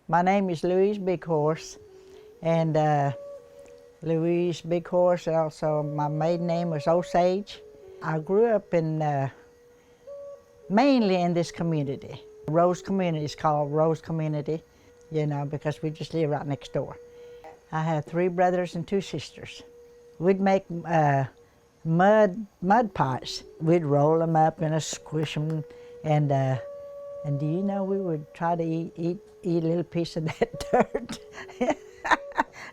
My name is Louise Bighorse, and Louise Bighorse, also my maiden name was Osage. I grew up mainly in this community. Rose Community is called Rose Community, because we just live right next door. I have 3 brothers and 2 sisters. We'd make mud pies. We'd roll them up and squish them, and do you know we would try to eat a little piece of that dirt?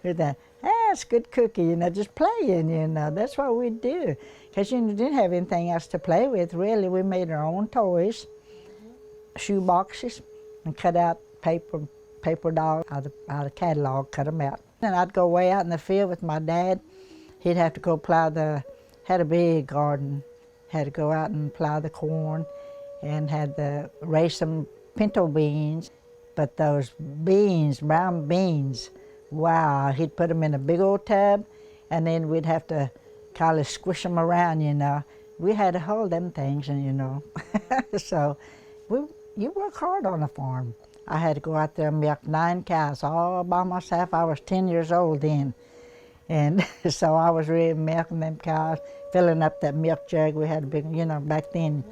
With that, it's good cookie, just playing, that's what we'd do. Because you didn't have anything else to play with, really. We made our own toys, shoe boxes, and cut out paper dolls out of catalog, cut them out. And I'd go way out in the field with my dad. He'd have to go had a big garden, had to go out and plow the corn, and had to raise some pinto beans. But those beans, brown beans, wow, he'd put them in a big old tub, and then we'd have to kind of squish them around, We had to hold them things, and so you work hard on a farm. I had to go out there and milk 9 cows all by myself. I was 10 years old then. And so I was really milking them cows, filling up that milk jug. We had a big, back then.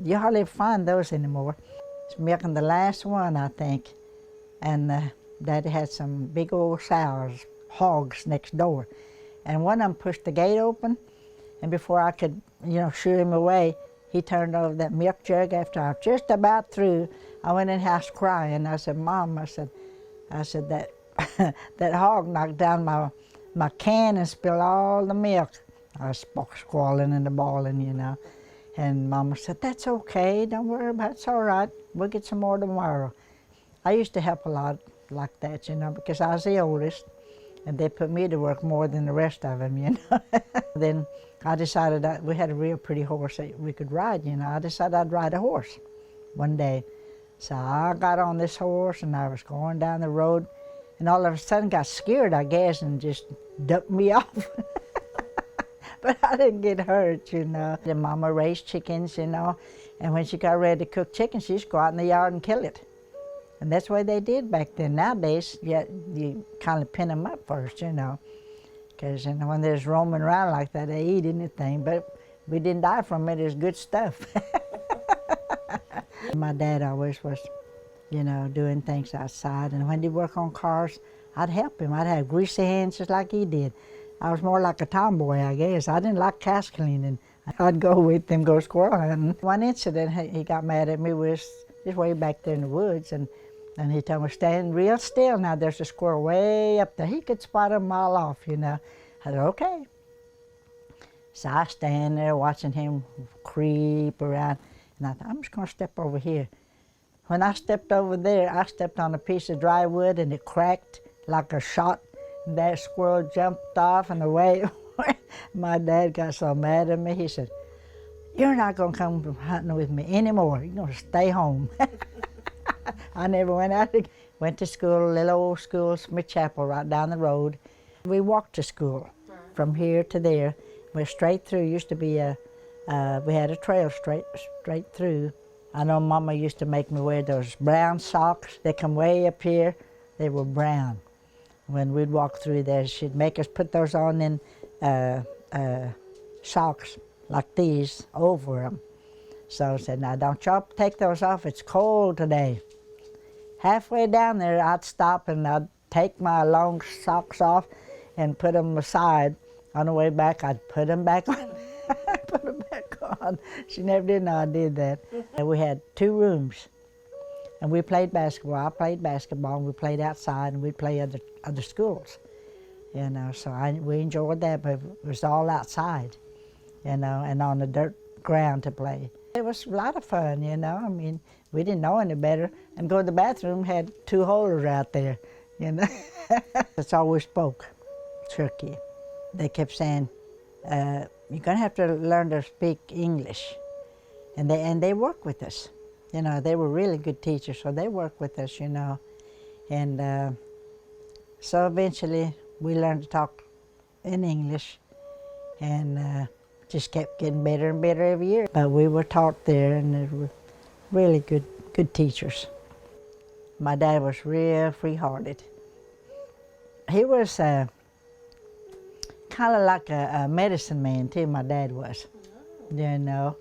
You hardly find those anymore. It's milking the last one, I think. And Daddy had some big old sows, hogs next door. And one of them pushed the gate open, and before I could, shoo him away, he turned over that milk jug. After I was just about through, I went in the house crying. I said, Mom, I said that that hog knocked down my can and spilled all the milk. I was squalling and bawling, And Mama said, that's okay, don't worry about it, it's all right. We'll get some more tomorrow. I used to help a lot like that, because I was the oldest, and they put me to work more than the rest of them, Then I decided we had a real pretty horse that we could ride, I decided I'd ride a horse one day. So I got on this horse, and I was going down the road, and all of a sudden got scared, I guess, and just ducked me off. But I didn't get hurt, The Mama raised chickens, and when she got ready to cook chicken, she'd just go out in the yard and kill it. And that's the way they did back then. Nowadays, you kind of pin them up first, Because when they're just roaming around like that, they eat anything. But we didn't die from it. It's good stuff. My dad always was, doing things outside. And when he'd work on cars, I'd help him. I'd have greasy hands just like he did. I was more like a tomboy, I guess. I didn't like house cleaning. I'd go with him, go squirrel hunting. One incident, he got mad at me was just way back there in the woods, and he told me, stand real still now, there's a squirrel way up there. He could spot him a mile off, I said, okay. So I stand there watching him creep around, and I thought, I'm just gonna step over here. When I stepped over there, I stepped on a piece of dry wood, and it cracked like a shot. That squirrel jumped off and away. My dad got so mad at me, he said, you're not gonna come hunting with me anymore, you're gonna stay home. I never went out again. Went to school, little old school, Smith Chapel, right down the road. We walked to school from here to there. We're straight through. Used to be we had a trail straight through. I know Mama used to make me wear those brown socks. They come way up here. They were brown. When we'd walk through there, she'd make us put those on in socks like these over them. So I said, now don't y'all take those off, it's cold today. Halfway down there, I'd stop and I'd take my long socks off and put them aside. On the way back, I'd put them back on. Put them back on. She never did know I did that. And we had 2 rooms, and we played basketball. I played basketball, and we played outside, and we'd play other schools. So we enjoyed that, but it was all outside, and on the dirt ground to play. It was a lot of fun, I mean, we didn't know any better. And go to the bathroom, had 2 holders out there, That's all we spoke, Cherokee. They kept saying, you're gonna have to learn to speak English. And they worked with us. They were really good teachers, so they worked with us, And so eventually we learned to talk in English, and just kept getting better and better every year. But we were taught there, and they were really good teachers. My dad was real free-hearted. He was kind of like a medicine man too, my dad was, you know.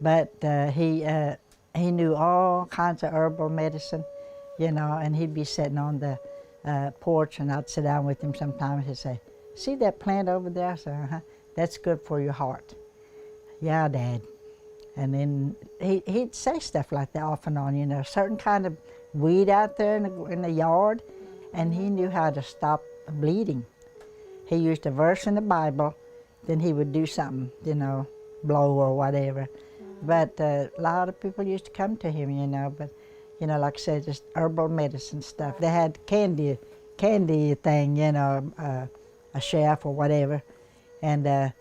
But he knew all kinds of herbal medicine, you know, and he'd be sitting on the porch, and I'd sit down with him sometimes. He'd say, "See that plant over there?" I said, "Uh-huh. That's good for your heart." "Yeah, Dad." And then he'd say stuff like that off and on, you know, certain kind of weed out there in the yard, and he knew how to stop bleeding. He used a verse in the Bible, then he would do something, you know, blow or whatever. But a lot of people used to come to him, you know, but, you know, like I said, just herbal medicine stuff. They had candy thing, you know, a chef or whatever, and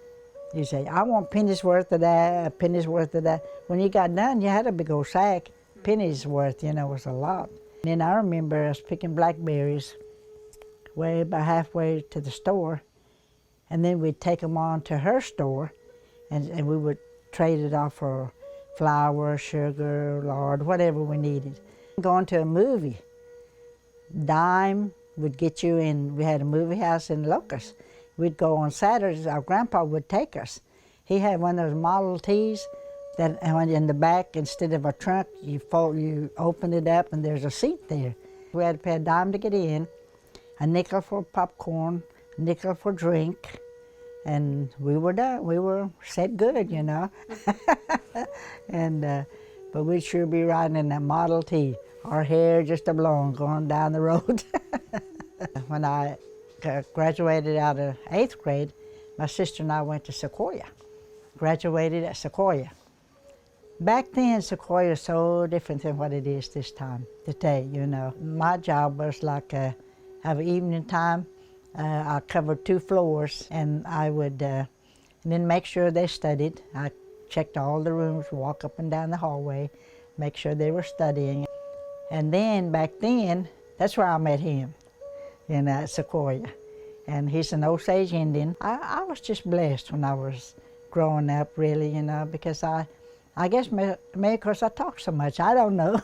you say, "I want penny's worth of that, a penny's worth of that." When you got done, you had a big old sack. Penny's worth, you know, was a lot. And then I remember us picking blackberries way about halfway to the store, and then we'd take them on to her store, and we would trade it off for flour, sugar, lard, whatever we needed. Going to a movie, dime would get you in. We had a movie house in Locust. We'd go on Saturdays. Our grandpa would take us. He had one of those Model Ts that in the back, instead of a trunk, you open it up and there's a seat there. We had to pay a dime to get in, a nickel for popcorn, a nickel for drink, and we were done. We were set good, you know. But we'd sure be riding in that Model T, our hair just a-blowing, going down the road. When I graduated out of 8th grade, my sister and I went to Sequoia. Graduated at Sequoia. Back then, Sequoia was so different than what it is this time, today, you know. My job was like have evening time. I covered 2 floors, and I would and then make sure they studied. I checked all the rooms, walk up and down the hallway, make sure they were studying. And then, back then, that's where I met him, in Sequoia. And he's an Osage Indian. I was just blessed when I was growing up, really, you know, because I guess maybe because I talk so much, I don't know.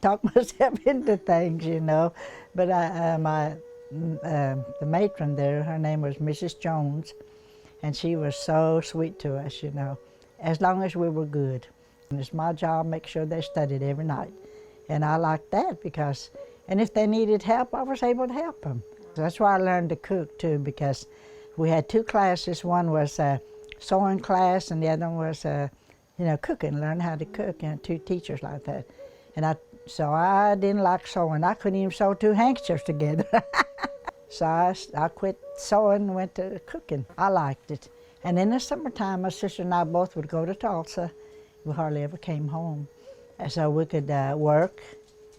Talk myself into things, you know. But the matron there, her name was Mrs. Jones, and she was so sweet to us, you know, as long as we were good. And it's my job to make sure they studied every night. And I liked that because, and if they needed help, I was able to help them. That's why I learned to cook too, because we had 2 classes. One was a sewing class, and the other one was, you know, cooking, learn how to cook, and 2 teachers like that. And so I didn't like sewing. I couldn't even sew 2 handkerchiefs together. So I quit sewing and went to cooking. I liked it. And in the summertime, my sister and I both would go to Tulsa. We hardly ever came home. And so we could work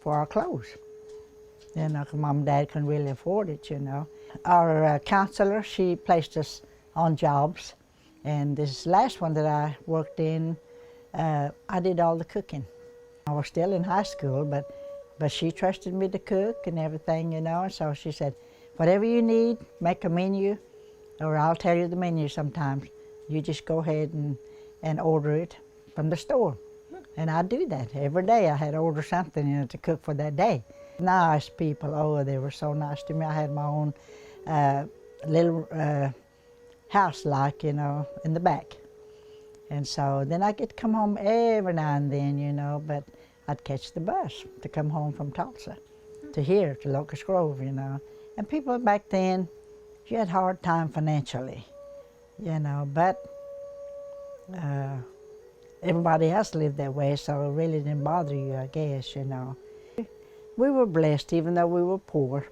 for our clothes. You know, 'cause Mom and Dad couldn't really afford it, you know. Our counselor, she placed us on jobs. And this last one that I worked in, I did all the cooking. I was still in high school, but she trusted me to cook and everything, you know. And so she said, "Whatever you need, make a menu, or I'll tell you the menu sometimes. You just go ahead and order it from the store." And I do that every day. I had to order something, you know, to cook for that day. Nice people, oh, they were so nice to me. I had my own little house, like, you know, in the back. And so then I get to come home every now and then, you know, but I'd catch the bus to come home from Tulsa to here, to Locust Grove, you know. And people back then, you had a hard time financially, you know, but everybody else lived that way, so it really didn't bother you, I guess, you know. We were blessed, even though we were poor.